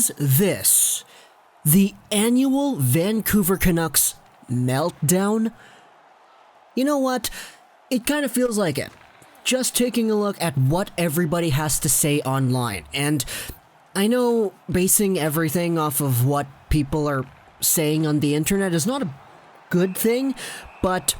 Is this the annual Vancouver Canucks meltdown? You know what? It kind of feels like it. Just taking a look at what everybody has to say online. And I know basing everything off of what people are saying on the internet is not a good thing, but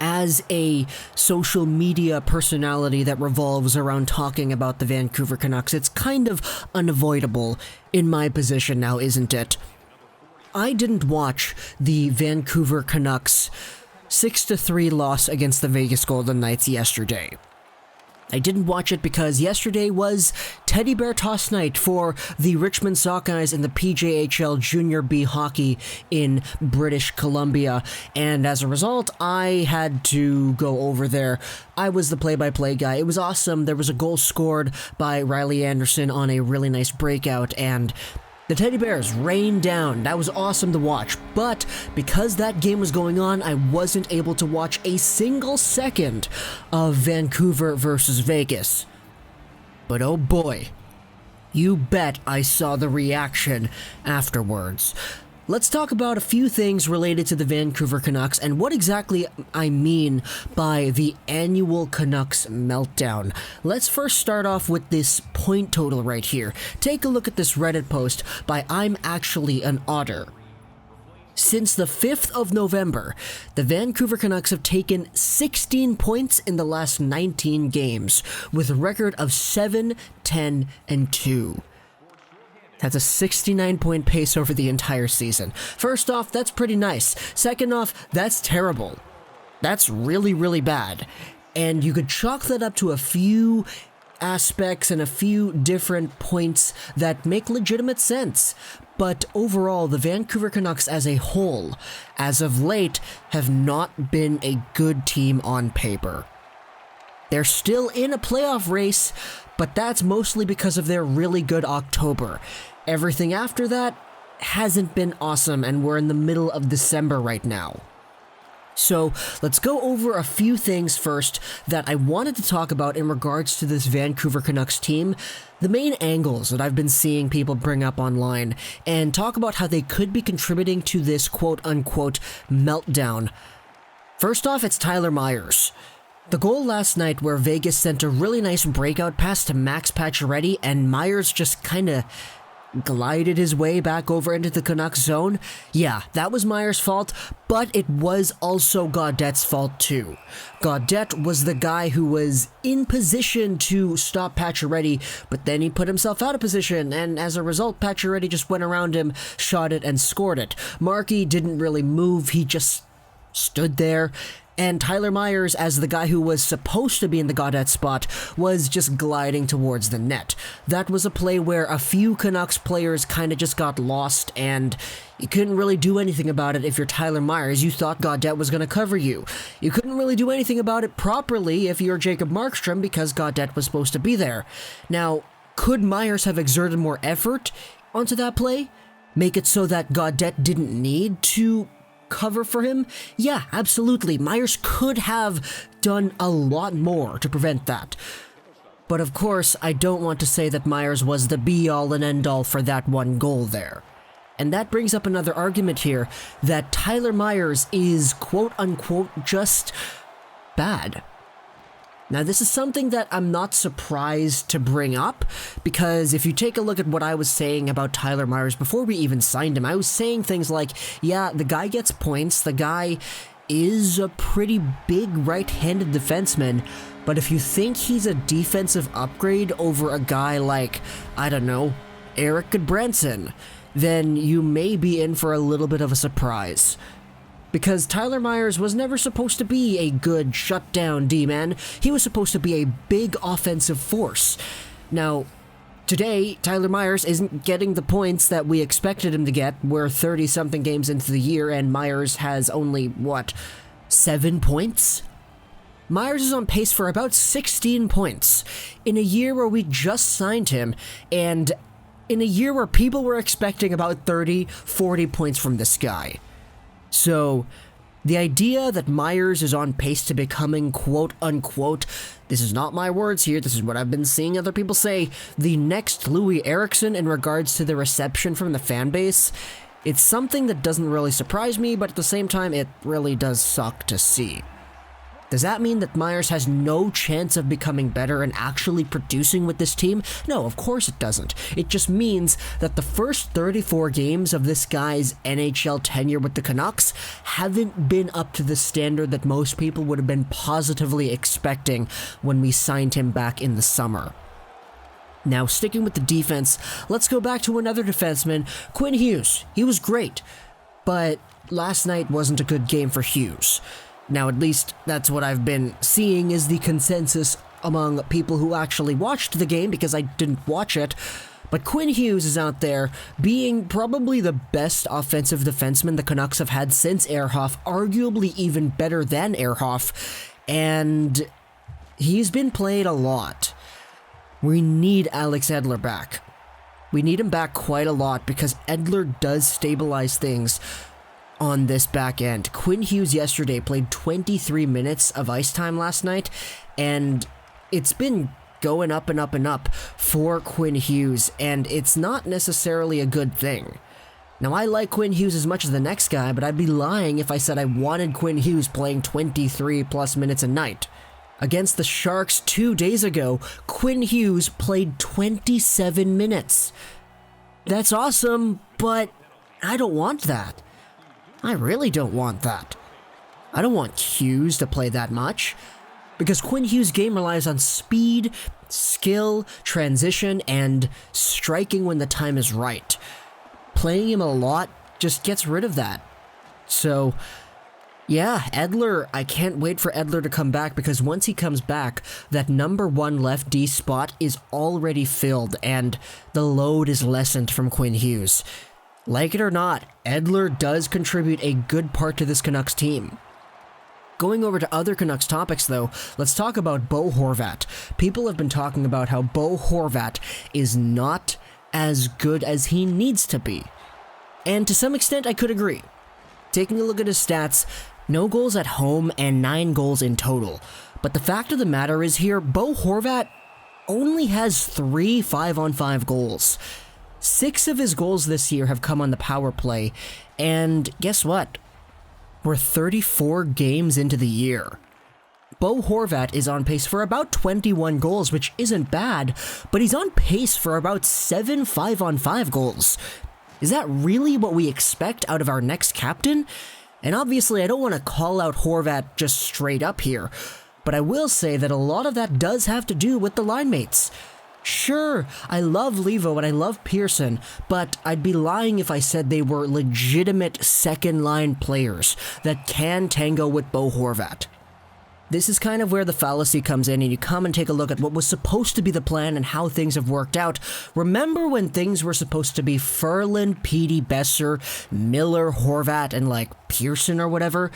as a social media personality that revolves around talking about the Vancouver Canucks, it's kind of unavoidable in my position now, isn't it? I didn't watch the Vancouver Canucks 6-3 loss against the Vegas Golden Knights yesterday. I didn't watch it because yesterday was Teddy Bear Toss Night for the Richmond Sockeyes in the PJHL Junior B hockey in British Columbia, and as a result, I had to go over there. I was the play-by-play guy. It was awesome. There was a goal scored by Riley Anderson on a really nice breakout, and the Teddy Bears rained down. That was awesome to watch, but because that game was going on, I wasn't able to watch a single second of Vancouver versus Vegas. But oh boy, you bet I saw the reaction afterwards. Let's talk about a few things related to the Vancouver Canucks and what exactly I mean by the annual Canucks meltdown. Let's first start off with this point total right here. Take a look at this Reddit post by I'm Actually an Otter. Since the 5th of November, the Vancouver Canucks have taken 16 points in the last 19 games, with a record of 7-10-2. That's a 69-point pace over the entire season. First off, that's pretty nice. Second off, that's terrible. That's really, really bad. And you could chalk that up to a few aspects and a few different points that make legitimate sense. But overall, the Vancouver Canucks as a whole, as of late, have not been a good team on paper. They're still in a playoff race, but that's mostly because of their really good October. Everything after that hasn't been awesome, and we're in the middle of December right now. So let's go over a few things first that I wanted to talk about in regards to this Vancouver Canucks team, the main angles that I've been seeing people bring up online, and talk about how they could be contributing to this quote-unquote meltdown. First off, it's Tyler Myers. The goal last night where Vegas sent a really nice breakout pass to Max Pacioretty and Myers just kinda glided his way back over into the Canucks zone. Yeah, that was Myers' fault, but it was also Gaudette's fault too. Gaudette was the guy who was in position to stop Pacioretty, but then he put himself out of position, and as a result, Pacioretty just went around him, shot it, and scored it. Markey didn't really move, he just stood there. And Tyler Myers, as the guy who was supposed to be in the Gaudette spot, was just gliding towards the net. That was a play where a few Canucks players kind of just got lost, and you couldn't really do anything about it if you're Tyler Myers. You thought Gaudette was going to cover you. You couldn't really do anything about it properly if you're Jacob Markstrom because Gaudette was supposed to be there. Now, could Myers have exerted more effort onto that play? Make it so that Gaudette didn't need to cover for him? Yeah, absolutely. Myers could have done a lot more to prevent that. But of course, I don't want to say that Myers was the be-all and end-all for that one goal there. And that brings up another argument here, that Tyler Myers is quote-unquote just bad. Now, this is something that I'm not surprised to bring up, because if you take a look at what I was saying about Tyler Myers before we even signed him, I was saying things like, yeah, the guy gets points, the guy is a pretty big right-handed defenseman, but if you think he's a defensive upgrade over a guy like, I don't know, Eric Goodbranson, then you may be in for a little bit of a surprise. Because Tyler Myers was never supposed to be a good shutdown D-man. He was supposed to be a big offensive force. Now, today, Tyler Myers isn't getting the points that we expected him to get. We're 30-something games into the year, and Myers has only, 7 points? Myers is on pace for about 16 points in a year where we just signed him, and in a year where people were expecting about 30, 40 points from this guy. So, The idea that Myers is on pace to becoming quote-unquote, this is not my words here, this is what I've been seeing other people say, the next Louis Eriksson in regards to the reception from the fan base, it's something that doesn't really surprise me, but at the same time, it really does suck to see. Does that mean that Myers has no chance of becoming better and actually producing with this team? No, of course it doesn't. It just means that the first 34 games of this guy's NHL tenure with the Canucks haven't been up to the standard that most people would have been positively expecting when we signed him back in the summer. Now, sticking with the defense, let's go back to another defenseman, Quinn Hughes. He was great, but last night wasn't a good game for Hughes. Now, at least that's what I've been seeing is the consensus among people who actually watched the game, because I didn't watch it. But Quinn Hughes is out there being probably the best offensive defenseman the Canucks have had since Ehrhoff, arguably even better than Ehrhoff, and he's been played a lot. We need Alex Edler back. We need him back quite a lot because Edler does stabilize things on this back end. Quinn Hughes yesterday played 23 minutes of ice time last night, and it's been going up and up and up for Quinn Hughes, and it's not necessarily a good thing. Now, I like Quinn Hughes as much as the next guy, but I'd be lying if I said I wanted Quinn Hughes playing 23 plus minutes a night. Against the Sharks 2 days ago, Quinn Hughes played 27 minutes. That's awesome, but I don't want that. I really don't want that. I don't want Hughes to play that much, because Quinn Hughes' game relies on speed, skill, transition, and striking when the time is right. Playing him a lot just gets rid of that. So, yeah, Edler, I can't wait for Edler to come back, because once he comes back, that number 1 left D spot is already filled, and the load is lessened from Quinn Hughes. Like it or not, Edler does contribute a good part to this Canucks team. Going over to other Canucks topics though, let's talk about Bo Horvat. People have been talking about how Bo Horvat is not as good as he needs to be. And to some extent, I could agree. Taking a look at his stats, no goals at home and 9 goals in total. But the fact of the matter is here, Bo Horvat only has 3 5-on-5 goals. 6 of his goals this year have come on the power play, and guess what? We're 34 games into the year. Bo Horvat is on pace for about 21 goals, which isn't bad, but he's on pace for about 7 5-on-5 goals. Is that really what we expect out of our next captain? And obviously, I don't want to call out Horvat just straight up here, but I will say that a lot of that does have to do with the line mates. Sure, I love Levo and I love Pearson, but I'd be lying if I said they were legitimate second-line players that can tango with Bo Horvat. This is kind of where the fallacy comes in, and you come and take a look at what was supposed to be the plan and how things have worked out. Remember when things were supposed to be Ferland, Petey, Boeser, Miller, Horvat, and Pearson or whatever?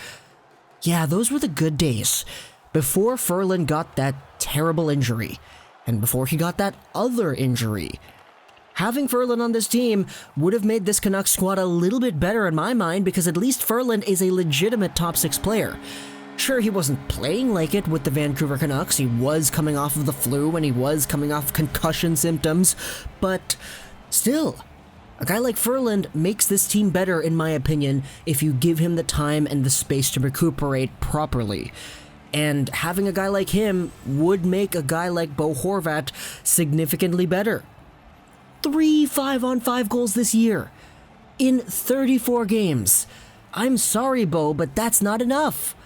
Yeah, those were the good days. Before Ferland got that terrible injury. And before he got that other injury. Having Ferland on this team would have made this Canucks squad a little bit better in my mind, because at least Ferland is a legitimate top 6 player. Sure, he wasn't playing like it with the Vancouver Canucks, he was coming off of the flu and he was coming off concussion symptoms, but still, a guy like Ferland makes this team better in my opinion if you give him the time and the space to recuperate properly. And having a guy like him would make a guy like Bo Horvat significantly better. 3 5-on-5 goals this year in 34 games. I'm sorry, Bo, but that's not enough.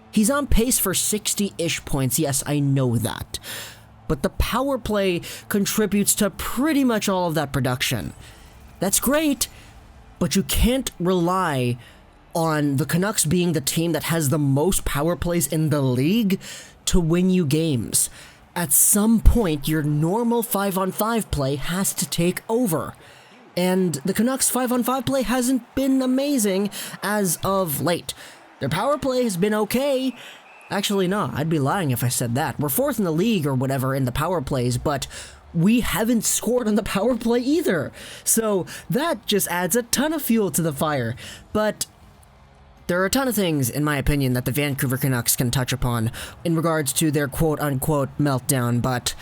He's on pace for 60-ish points, yes, I know that. But the power play contributes to pretty much all of that production. That's great, but you can't rely on the Canucks being the team that has the most power plays in the league to win you games. At some point, your normal 5-on-5 play has to take over. And the Canucks' 5-on-5 play hasn't been amazing as of late. Their power play has been okay. Actually, no, I'd be lying if I said that. We're 4th in the league or whatever in the power plays, but we haven't scored on the power play either. So that just adds a ton of fuel to the fire. But There are a ton of things, in my opinion, that the Vancouver Canucks can touch upon in regards to their quote-unquote meltdown, but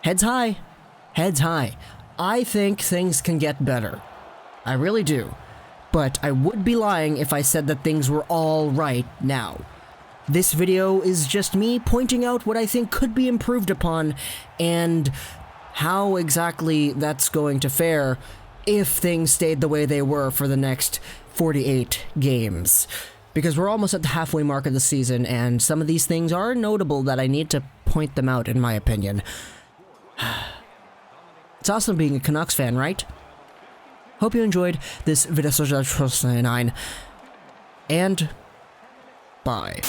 heads high. Heads high. I think things can get better. I really do. But I would be lying if I said that things were all right now. This video is just me pointing out what I think could be improved upon and how exactly that's going to fare if things stayed the way they were for the next 48 games. Because we're almost at the halfway mark of the season, and some of these things are notable that I need to point them out, in my opinion. It's awesome being a Canucks fan, right? Hope you enjoyed this video, and bye.